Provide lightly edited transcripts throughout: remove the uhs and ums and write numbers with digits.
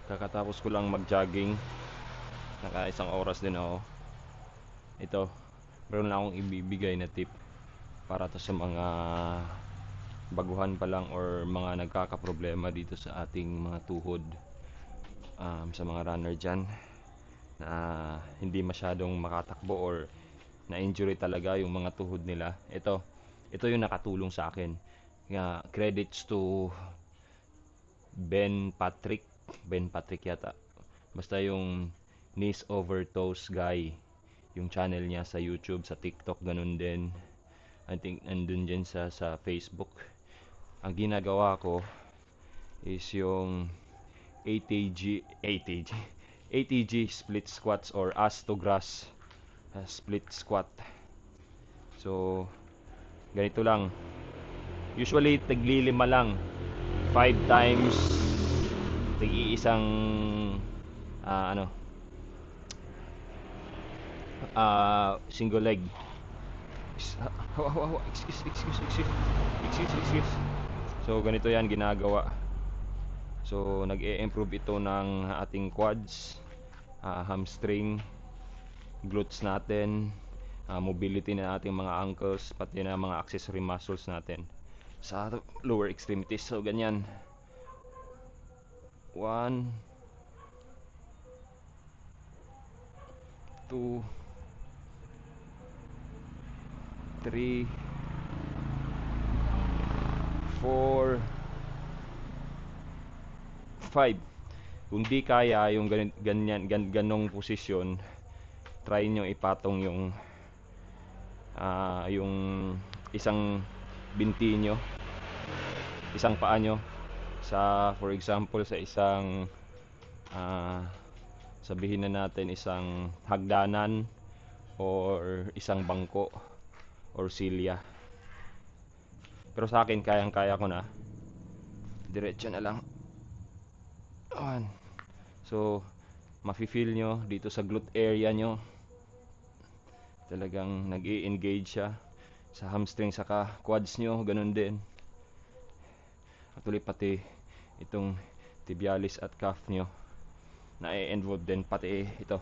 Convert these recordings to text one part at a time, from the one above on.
Kakatapos ko lang mag-jogging. Naka isang oras din ako. Ito, meron lang akong ibibigay na tip para to sa mga baguhan pa lang or mga nagkakaproblema dito sa ating mga tuhod. Sa mga runner dyan na hindi masyadong makatakbo or na-injury talaga yung mga tuhod nila. Ito yung nakatulong sa akin. Credits to Ben Patrick. Ben Patrick yata. Basta yung knees over toes guy. Yung channel niya sa YouTube, sa TikTok, ganun din. I think andun din sa Facebook. Ang ginagawa ko is yung ATG split squats or ass to grass split squat. So ganito lang. Usually taglilima lang. 5 times tig-iisang single leg. Excuse. So ganito yan ginagawa. So nag-e-improve ito ng ating quads, hamstring, glutes natin, mobility na ating mga ankles, pati na mga accessory muscles natin sa lower extremities. So ganyan. 1 2 3 4 5. Kung di kaya yung ganong posisyon, try nyo ipatong yung isang binti nyo, isang paa nyo sa, for example, sa isang sabihin na natin isang hagdanan or isang bangko or silya. Pero sa akin kayang-kaya ko na. Diretso na lang. So mafe-feel nyo dito sa glute area nyo, talagang nag-i-engage siya sa hamstring saka quads nyo, ganun din. Actually pati itong tibialis at calf nyo na-involve din, pati ito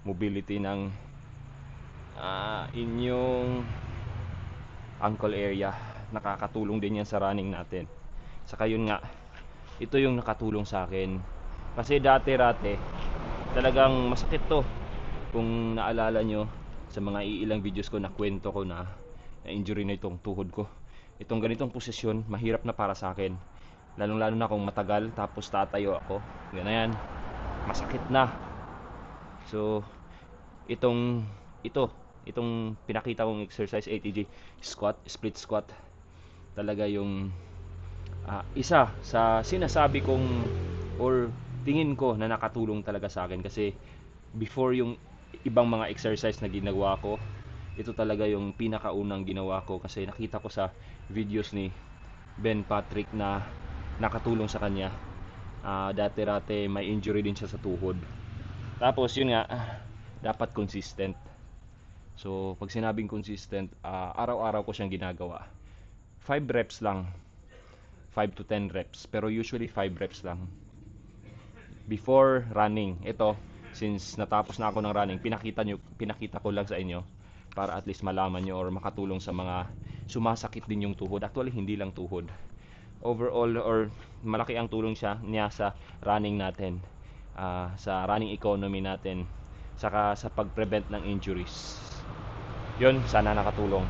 mobility ng inyong ankle area, nakakatulong din yan sa running natin. Saka yun nga, ito yung nakatulong sa akin kasi dati talagang masakit to. Kung naalala nyo sa mga iilang videos ko na kwento ko na injury na itong tuhod ko, itong ganitong posisyon mahirap na para sa akin, lalong lalo na kung matagal tapos tatayo ako, ganyan, masakit na. So itong pinakita kong exercise, ATG squat, split squat, talaga yung isa sa sinasabi kong or tingin ko na nakatulong talaga sa akin. Kasi before yung ibang mga exercise na ginagawa ko, ito talaga yung pinakaunang ginawa ko kasi nakita ko sa videos ni Ben Patrick na nakatulong sa kanya. Dati may injury din siya sa tuhod. Tapos yun nga, dapat consistent. So pag sinabing consistent, araw-araw ko siyang ginagawa. 5 reps lang, 5 to 10 reps, pero usually 5 reps lang before running. Ito, since natapos na ako ng running, pinakita ko lang sa inyo para at least malaman nyo or makatulong sa mga sumasakit din yung tuhod. Actually hindi lang tuhod, overall, or malaki ang tulong niya sa running natin, sa running economy natin, saka sa pag-prevent ng injuries. Yun, sana nakatulong.